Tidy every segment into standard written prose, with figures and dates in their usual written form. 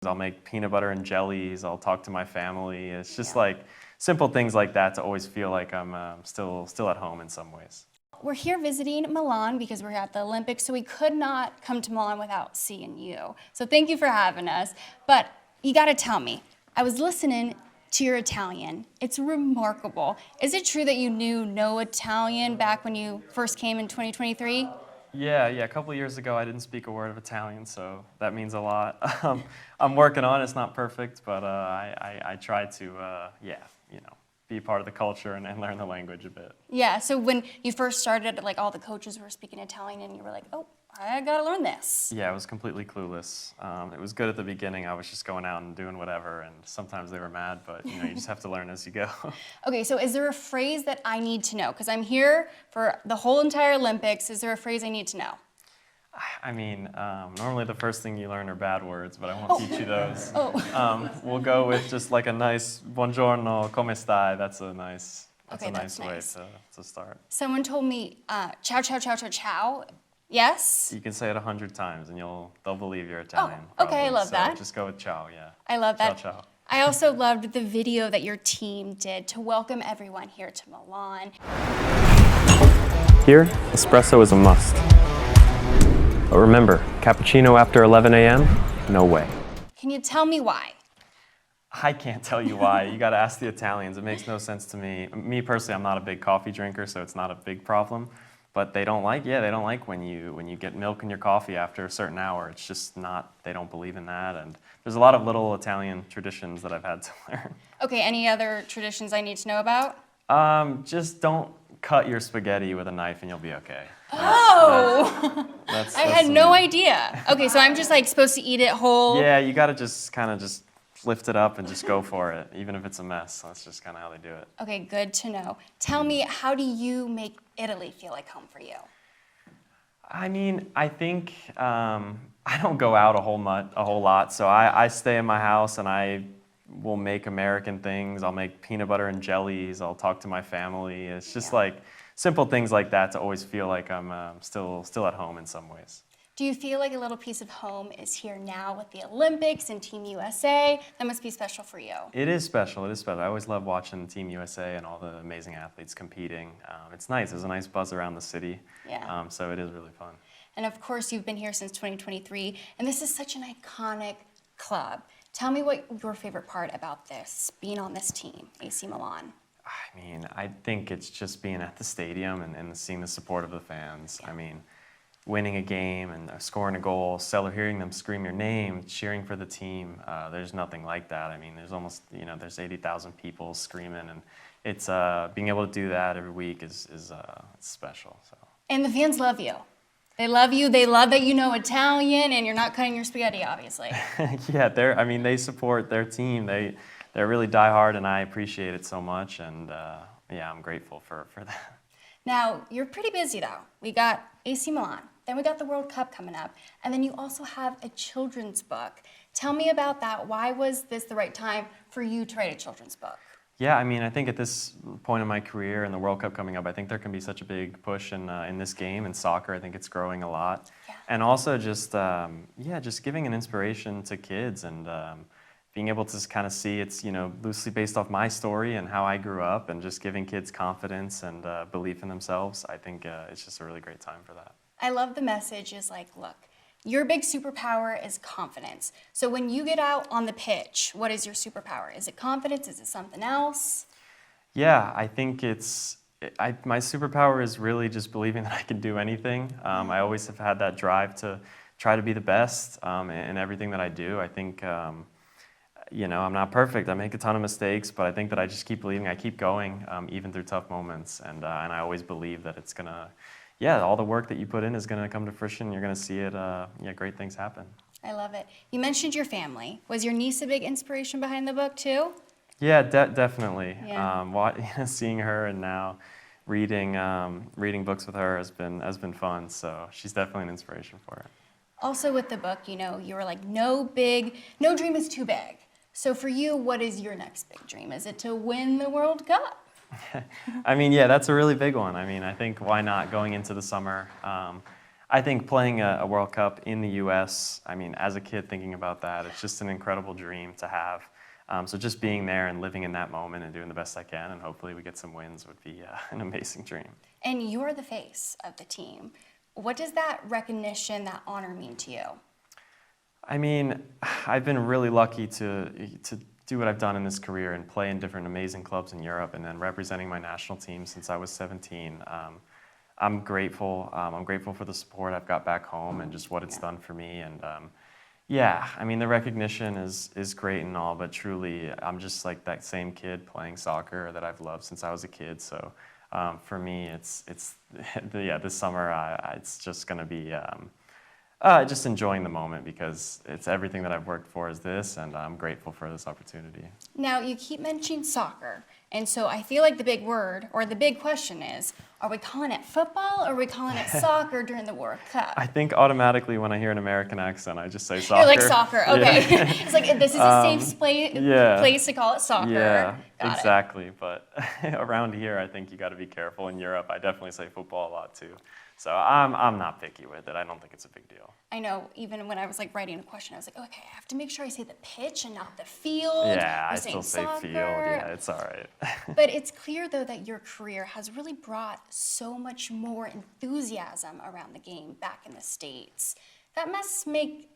I'll make peanut butter and jellies. I'll talk to my family. It's just like simple things like that to always feel like I'm still at home in some ways. We're here visiting Milan because we're at the Olympics, so we could not come to Milan without seeing you. So thank you for having us. But you got to tell me, I was listening to your Italian. It's remarkable. Is it true that you knew no Italian back when you first came in 2023? Yeah. A couple of years ago, I didn't speak a word of Italian, so that means a lot. I'm working on it. It's not perfect, but I try to, be part of the culture and learn the language a bit. Yeah, so when you first started, like all the coaches were speaking Italian and you were like, oh, I gotta learn this. Yeah, I was completely clueless. It was good at the beginning. I was just going out and doing whatever, and sometimes they were mad, but you just have to learn as you go. Okay, so is there a phrase that I need to know? Because I'm here for the whole entire Olympics. Is there a phrase I need to know? I mean, normally the first thing you learn are bad words, but I won't teach you those. We'll go with just like a nice buongiorno, come stai. That's a nice way to start. Someone told me ciao, ciao, ciao, ciao, ciao. Yes? You can say it 100 times and they'll believe you're Italian. Oh, okay, I love so that. Just go with ciao, yeah. I love that. Ciao, ciao. I also loved the video that your team did to welcome everyone here to Milan. Here, espresso is a must. But remember, cappuccino after 11 a.m., no way. Can you tell me why? I can't tell you why. You got to ask the Italians. It makes no sense to me. Me personally, I'm not a big coffee drinker, so it's not a big problem. But they don't like when you get milk in your coffee after a certain hour. It's just not, they don't believe in that. And there's a lot of little Italian traditions that I've had to learn. Okay, any other traditions I need to know about? Just don't cut your spaghetti with a knife and you'll be okay. I had no idea. Okay, so I'm just like supposed to eat it whole? Yeah, you gotta just kind of just lift it up and just go for it, even if it's a mess. That's just kind of how they do it. Okay, good to know. Tell me, how do you make Italy feel like home for you? I mean, I think I don't go out a whole lot, so I stay in my house and I will make American things. I'll make peanut butter and jellies. I'll talk to my family. It's just like simple things like that to always feel like I'm still at home in some ways. Do you feel like a little piece of home is here now with the Olympics and Team USA? That must be special for you. It is special. It is special. I always love watching Team USA and all the amazing athletes competing. It's nice. There's a nice buzz around the city. Yeah. So it is really fun. And of course, you've been here since 2023, and this is such an iconic club. Tell me what your favorite part about this, being on this team, AC Milan. I mean, I think it's just being at the stadium and seeing the support of the fans. I mean, winning a game and scoring a goal, hearing them scream your name, cheering for the team, there's nothing like that. I mean, there's almost, there's 80,000 people screaming, and it's being able to do that every week is special. So. And the fans love you. They love you. They love that you know Italian and you're not cutting your spaghetti, obviously. Yeah, they support their team. They're really diehard, and I appreciate it so much. And I'm grateful for that. Now, you're pretty busy, though. We got AC Milan. Then we got the World Cup coming up. And then you also have a children's book. Tell me about that. Why was this the right time for you to write a children's book? Yeah, I mean, I think at this point in my career and the World Cup coming up, I think there can be such a big push in this game, in soccer. I think it's growing a lot. Yeah. And also just giving an inspiration to kids and being able to kind of see it's, loosely based off my story and how I grew up, and just giving kids confidence and belief in themselves. I think it's just a really great time for that. I love the message is like, look, your big superpower is confidence. So when you get out on the pitch, what is your superpower? Is it confidence? Is it something else? Yeah, I think my superpower is really just believing that I can do anything. I always have had that drive to try to be the best in everything that I do. I think, I'm not perfect. I make a ton of mistakes, but I think that I just keep believing. I keep going, even through tough moments. And I always believe that it's going to, all the work that you put in is going to come to fruition. You're going to see it, great things happen. I love it. You mentioned your family. Was your niece a big inspiration behind the book, too? Yeah, definitely. Yeah. Seeing her and now reading books with her has been fun. So she's definitely an inspiration for it. Also with the book, you were like, no dream is too big. So for you, what is your next big dream? Is it to win the World Cup? I mean, yeah, that's a really big one. I mean, I think why not going into the summer? I think playing a World Cup in the U.S., I mean, as a kid thinking about that, it's just an incredible dream to have. So just being there and living in that moment and doing the best I can, and hopefully we get some wins, would be an amazing dream. And you're the face of the team. What does that recognition, that honor mean to you? I mean, I've been really lucky to do what I've done in this career and play in different amazing clubs in Europe, and then representing my national team since I was 17. I'm grateful. I'm grateful for the support I've got back home and just what it's done for me. And yeah, I mean, the recognition is great and all, but truly, I'm just like that same kid playing soccer that I've loved since I was a kid. So for me, it's this summer, it's just going to be just enjoying the moment, because it's everything that I've worked for is this, and I'm grateful for this opportunity. Now, you keep mentioning soccer, and so I feel like the big word, or the big question is, are we calling it football, or are we calling it soccer during the World Cup? I think automatically when I hear an American accent, I just say soccer. You're like, soccer, okay. Yeah. It's like, this is a safe place to call it soccer. Yeah, Got exactly. But around here, I think you got to be careful. In Europe, I definitely say football a lot too. So I'm not picky with it. I don't think it's a big deal. I know, even when I was like writing a question, I was like, okay, I have to make sure I say the pitch and not the field. Yeah, You're I still saying say soccer. field. Yeah, it's all right. But it's clear, though, that your career has really brought so much more enthusiasm around the game back in the States. That must make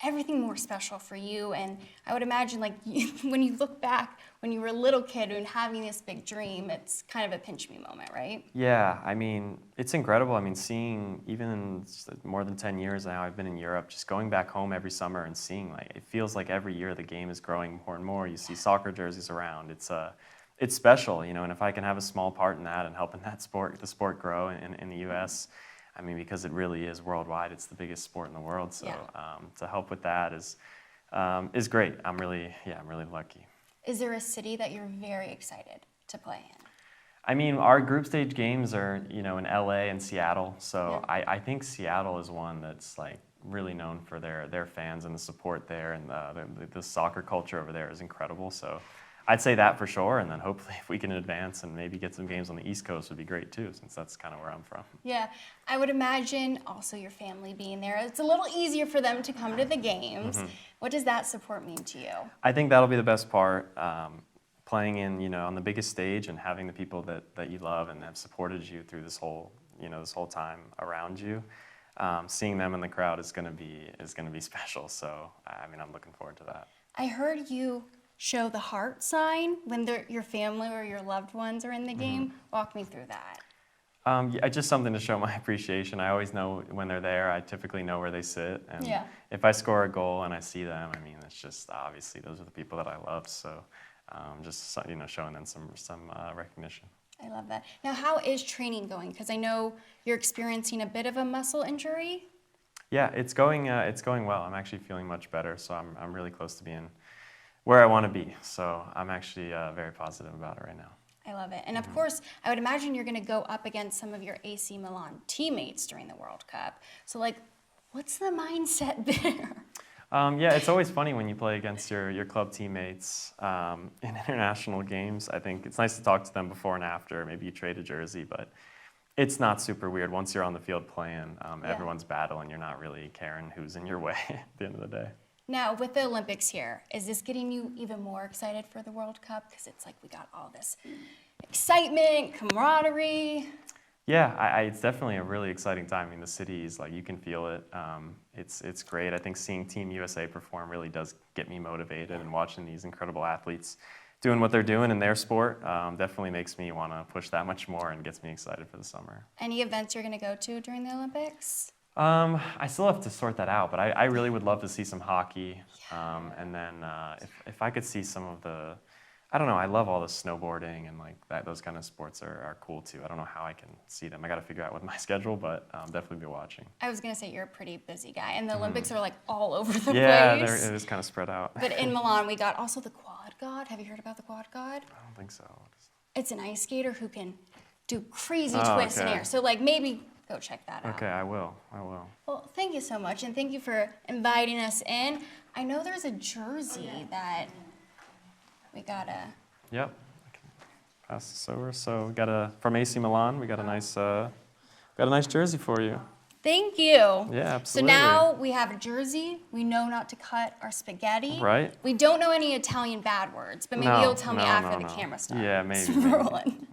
everything more special for you. And I would imagine, like, when you look back when you were a little kid and having this big dream, it's kind of a pinch me moment, right? Yeah, I mean, it's incredible. I mean, seeing, even in more than 10 years now, I've been in Europe, just going back home every summer and seeing, like, it feels like every year the game is growing more and more. You see soccer jerseys around. It's special, you know, and if I can have a small part in that and helping the sport grow in the U.S., I mean, because it really is worldwide. It's the biggest sport in the world. So to help with that is great. I'm really lucky. Is there a city that you're very excited to play in? I mean, our group stage games are, you know, in LA and Seattle. So I think Seattle is one that's like really known for their fans and the support there, and the soccer culture over there is incredible. So I'd say that for sure, and then hopefully if we can advance and maybe get some games on the East Coast would be great too, since that's kind of where I'm from. Yeah, I would imagine also your family being there. It's a little easier for them to come to the games. Mm-hmm. What does that support mean to you? I think that'll be the best part, playing in, you know, on the biggest stage and having the people that you love and have supported you through this whole time around you. Seeing them in the crowd is gonna be special. So I mean, I'm looking forward to that. I heard you show the heart sign when your family or your loved ones are in the game. Walk me through that. Yeah, just something to show my appreciation. I always know when they're there. I typically know where they sit, and if I score a goal and I see them, I mean, it's just obviously those are the people that I love. So just, you know, showing them some recognition. I love that. Now, how is training going? Because I know you're experiencing a bit of a muscle injury. Yeah, it's going well. I'm actually feeling much better, so I'm really close to being where I want to be. So I'm actually very positive about it right now. I love it. And of course, I would imagine you're going to go up against some of your AC Milan teammates during the World Cup. So, like, what's the mindset there? Yeah, it's always funny when you play against your club teammates in international games. I think it's nice to talk to them before and after. Maybe you trade a jersey, but it's not super weird. Once you're on the field playing, everyone's battling. You're not really caring who's in your way at the end of the day. Now, with the Olympics here, is this getting you even more excited for the World Cup? Because it's like we got all this excitement, camaraderie. Yeah, it's definitely a really exciting time. I mean, the city is like, you can feel it. It's great. I think seeing Team USA perform really does get me motivated, and watching these incredible athletes doing what they're doing in their sport definitely makes me want to push that much more and gets me excited for the summer. Any events you're going to go to during the Olympics? I still have to sort that out, but I really would love to see some hockey. And then if I could see some of the, I don't know, I love all the snowboarding and like that. Those kind of sports are cool too. I don't know how I can see them. I got to figure out with my schedule, but definitely be watching. I was going to say, you're a pretty busy guy, and the Olympics are like all over the place. Yeah, it is kind of spread out. But in Milan, we got also the quad god. Have you heard about the quad god? I don't think so. It's an ice skater who can do crazy twists in air. So like maybe go check that out. Okay, I will. Well, thank you so much, and thank you for inviting us in. I know there's a jersey that we gotta. Yep. I can pass this over. So we got from AC Milan. We got a nice jersey for you. Thank you. Yeah, absolutely. So now we have a jersey. We know not to cut our spaghetti. Right. We don't know any Italian bad words, but maybe you'll tell me after the camera starts. Yeah, maybe. Rolling.